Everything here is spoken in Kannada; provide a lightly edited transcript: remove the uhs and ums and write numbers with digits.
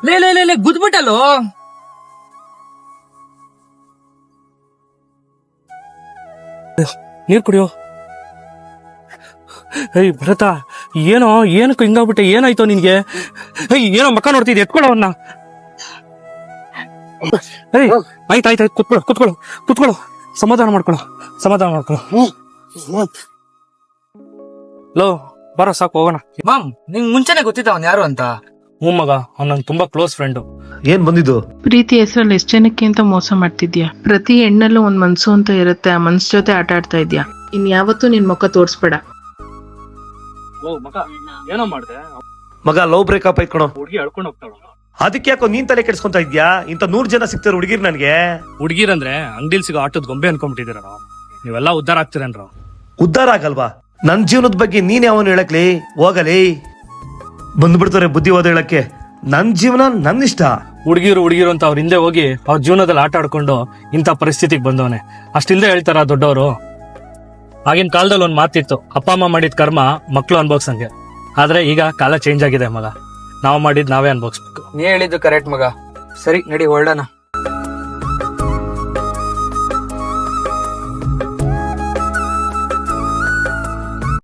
ಲೇ ಗುದ್ಬಿಟ್ಟಲ್ಲೋ. ನೀರ್ ಕುಡಿಯೋ. ಏಯ್ ಭರತ, ಏನಕ್ಕೆ ಹಿಂಗಾಗ್ಬಿಟ್ಟೆ? ಏನಾಯ್ತೋ ನಿನ್ಗೆ? ಏನೋ ಮಕ್ಕ ನೋಡ್ತಿದ್ದೆ, ಎತ್ಕೊಳ್ಳೋ ಅವನ್ನ. ಏಯ್ ಆಯ್ತಾಯ್ತು, ಕುತ್ಕೊಳ್ಳೋ. ಸಮಾಧಾನ ಮಾಡ್ಕೊಳ್ಳೋ. ಲೋ ಬರೋ, ಸಾಕು ಹೋಗೋಣ. ಮಾಮ್, ನಿಂಗ್ ಮುಂಚೆನೆ ಗೊತ್ತಿತ್ತ ಅವ್ನ್ ಯಾರು ಅಂತ? ಹ್ಞೂ ಮಗ, ಅವ್ನು ನಂಗೆ ತುಂಬಾ ಕ್ಲೋಸ್ ಫ್ರೆಂಡು. ಏನ್ ಬಂದಿದ್ದು? ಪ್ರೀತಿ ಹೆಸರಲ್ಲಿ ಎಷ್ಟು ಜನಕ್ಕೆ ಅಂತ ಮೋಸ ಮಾಡ್ತಿದ್ಯಾ? ಪ್ರತಿ ಹೆಣ್ಣಲ್ಲೂ ಒಂದ್ ಮನ್ಸು ಅಂತ ಇರುತ್ತೆ, ಆ ಮನ್ಸ್ ಜೊತೆ ಆಟ ಆಡ್ತಾ ಇದ್ಯಾ. ಇನ್ ಯಾವತ್ತೂ ನಿನ್ ಮುಖ ತೋರ್ಸ್ಬೇಡ. ಮಗ ಏನೋ ಮಾಡ್ದೆ? ಮಗ ಲವ್ ಬ್ರೇಕಪ್ ಆಯ್ತು ಕಣೋ. ಹುಡುಗಿ ಅಳ್ಕೊಂಡು ಹೋಗ್ತಾಳ. ಅದಕ್ಕೆ ಯಾಕೋ ನೀನ್ ತಲೆ ಕೆಡ್ಸ್ಕೊಂತ ಇದ್ಯಾ? ಇಂತ 100 ಜನ ಸಿಗ್ತಾರೆ ಹುಡುಗಿರ್ ನನ್ಗೆ. ಹುಡುಗಿರಂದ್ರೆ ಅಂಗಡಿಲ್ ಸಿಗೋ ಆಟದ ಗೊಂಬೆ ಅನ್ಕೊಂಡ್ಬಿಟ್ಟಿದ್ದೀರ. ನೀವೆಲ್ಲ ಉದ್ದಾರ ಆಗ್ತೀರೇನ್ರ? ಉದ್ಧಾರ ಆಗಲ್ವಾ? ನನ್ ಜೀವನದ ಬಗ್ಗೆ ನೀನ್ ಯಾವನು ಹೇಳಕ್ಲಿ? ಹೋಗಲಿ, ಬಂದ್ಬಿಡ್ತಾರೆ ಬುದ್ಧಿವಾದ ಹೇಳಕ್ಕೆ. ನನ್ ಜೀವನ ನನ್ನ ಇಷ್ಟ. ಹುಡುಗಿರು ಅಂತ ಅವ್ರ ಹಿಂದೆ ಹೋಗಿ ಅವ್ರ ಜೀವನದಲ್ಲಿ ಆಟ ಆಡ್ಕೊಂಡು ಇಂಥ ಪರಿಸ್ಥಿತಿಗೆ ಬಂದವನೆ. ಅಷ್ಟಿಲ್ದೆ ಹೇಳ್ತಾರ ದೊಡ್ಡವರು? ಆಗಿನ ಕಾಲದಲ್ಲಿ ಒಂದ್ ಮಾತಿತ್ತು, ಅಪ್ಪ ಅಮ್ಮ ಮಾಡಿದ ಕರ್ಮ ಮಕ್ಳು ಅನ್ಭೋಗ್ಸಂಗೆ. ಆದ್ರೆ ಈಗ ಕಾಲ ಚೇಂಜ್ ಆಗಿದೆ ಮಗ. ನಾವು ಮಾಡಿದ್ ನಾವೇ ಅನ್ಭೋಗ್ಸ್ಬೇಕು. ನೀ ಹೇಳಿದ್ದು ಕರೆಕ್ಟ್ ಮಗ. ಸರಿ ನಡಿ ಹೊರಡೋಣ.